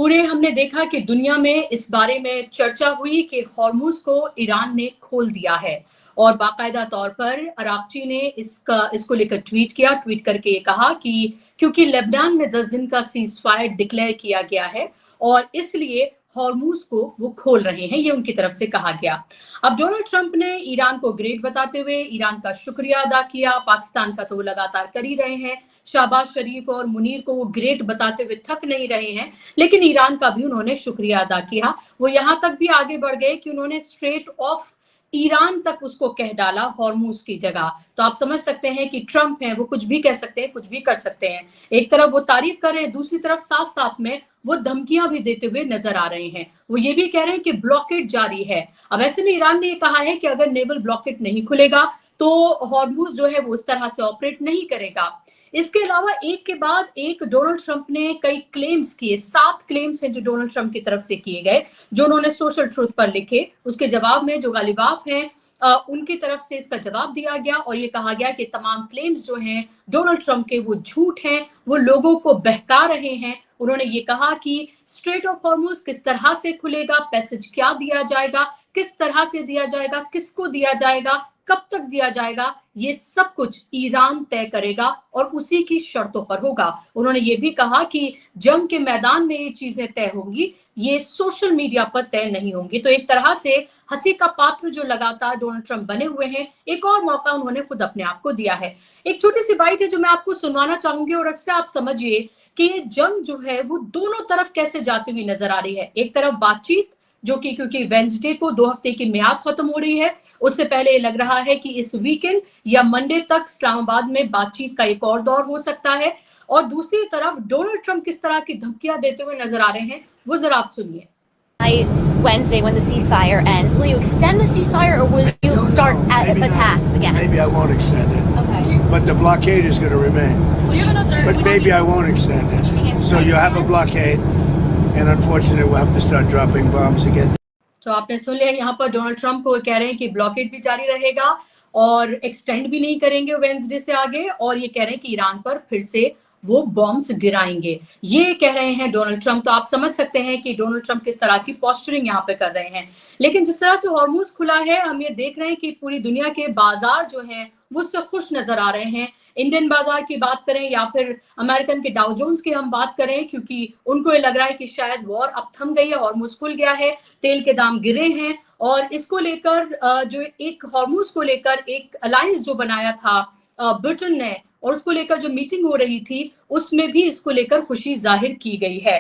पूरे हमने देखा कि दुनिया में इस बारे में चर्चा हुई कि हॉर्मुज़ को ईरान ने खोल दिया है और बाकायदा तौर पर अराक्ची ने इसको लेकर ट्वीट करके ये कहा कि क्योंकि लेबनान में 10 दिन का सीज़ फायर डिक्लेयर किया गया है और इसलिए हॉर्मुज़ को वो खोल रहे हैं, ये उनकी तरफ से कहा गया। अब डोनाल्ड ट्रंप ने ईरान को ग्रेट बताते हुए ईरान का शुक्रिया अदा किया। पाकिस्तान का तो वो लगातार कर ही रहे हैं। शहबाज शरीफ और मुनीर को वो ग्रेट बताते हुए थक नहीं रहे हैं, लेकिन ईरान का भी उन्होंने शुक्रिया अदा किया। वो यहां तक भी आगे बढ़ गए कि उन्होंने स्ट्रेट ऑफ ईरान तक उसको कह डाला हॉर्मुज की जगह। तो आप समझ सकते हैं कि ट्रंप हैं, वो कुछ भी कह सकते हैं, कुछ भी कर सकते हैं। एक तरफ वो तारीफ कर रहे हैं, दूसरी तरफ साथ साथ में वो धमकियां भी देते हुए नजर आ रहे हैं। वो ये भी कह रहे हैं कि ब्लॉकेड जारी है। अब ऐसे में ईरान ने कहा है कि अगर नेवल ब्लॉकेड नहीं खुलेगा तो हॉर्मुज जो है वो उस तरह से ऑपरेट नहीं करेगा। इसके अलावा एक के बाद एक डोनाल्ड ट्रंप ने कई क्लेम्स किए। 7 क्लेम्स हैं जो डोनाल्ड ट्रंप की तरफ से किए गए, जो उन्होंने सोशल ट्रुथ पर लिखे। उसके जवाब में जो गालिबाफ हैं उनकी तरफ से इसका जवाब दिया गया और ये कहा गया कि तमाम क्लेम्स जो हैं डोनाल्ड ट्रंप के वो झूठ हैं, वो लोगों को बहका रहे हैं। उन्होंने ये कहा कि स्ट्रेट ऑफ हॉर्मुज किस तरह से खुलेगा, पैसेज क्या दिया जाएगा, किस तरह से दिया जाएगा, किसको दिया जाएगा, कब तक दिया जाएगा, ये सब कुछ ईरान तय करेगा और उसी की शर्तों पर होगा। उन्होंने ये भी कहा कि जंग के मैदान में ये चीजें तय होंगी, ये सोशल मीडिया पर तय नहीं होंगी। तो एक तरह से हंसी का पात्र जो लगातार डोनाल्ड ट्रंप बने हुए हैं, एक और मौका उन्होंने खुद अपने आप को दिया है। एक छोटी सी बात है जो मैं आपको सुनवाना चाहूंगी और इससे आप समझिए कि ये जंग जो है वो दोनों तरफ कैसे जाती हुई नजर आ रही है। एक तरफ बातचीत जो कि क्योंकि वेंसडे को 2 हफ्ते की मियाद खत्म हो रही है, उससे पहले लग रहा है कि इस वीकेंड या मंडे तक इस्लामाबाद में बातचीत का एक और दौर हो सकता है। और दूसरी तरफ डोनाल्ड ट्रंप किस तरह की धमकियां देते हुए नजर आ रहे हैं, वो जरा आप सुनिए। Wednesday, when the ceasefire ends, will you extend the ceasefire or will you start attacks again? Maybe I won't extend it. Okay. But the blockade is going to remain. But maybe I won't extend it. So you have a blockade, and unfortunately, we'll have to start dropping bombs again. तो आपने सुन लिया, यहाँ पर Donald Trump को कह रहे हैं कि ब्लॉकेड भी जारी रहेगा और एक्सटेंड भी नहीं करेंगे वेंसडे से आगे, और ये कह रहे हैं कि ईरान पर फिर से वो बॉम्ब्स गिराएंगे, ये कह रहे हैं डोनाल्ड ट्रंप। तो आप समझ सकते हैं कि डोनाल्ड ट्रंप किस तरह की पोस्चरिंग यहाँ पे कर रहे हैं। लेकिन जिस तरह से हॉर्मुज खुला है, हम ये देख रहे हैं कि पूरी दुनिया के बाजार जो हैं वो उससे खुश नजर आ रहे हैं। इंडियन बाजार की बात करें या फिर अमेरिकन के डाउ जोन्स की हम बात करें, क्योंकि उनको ये लग रहा है कि शायद वॉर अब थम गई है, हॉर्मुज खुल गया है, तेल के दाम गिरे हैं और इसको लेकर जो एक हॉर्मुज को लेकर एक अलायंस जो बनाया था ब्रिटेन ने, और उसको लेकर जो मीटिंग हो रही थी उसमें भी इसको लेकर खुशी जाहिर की गई है।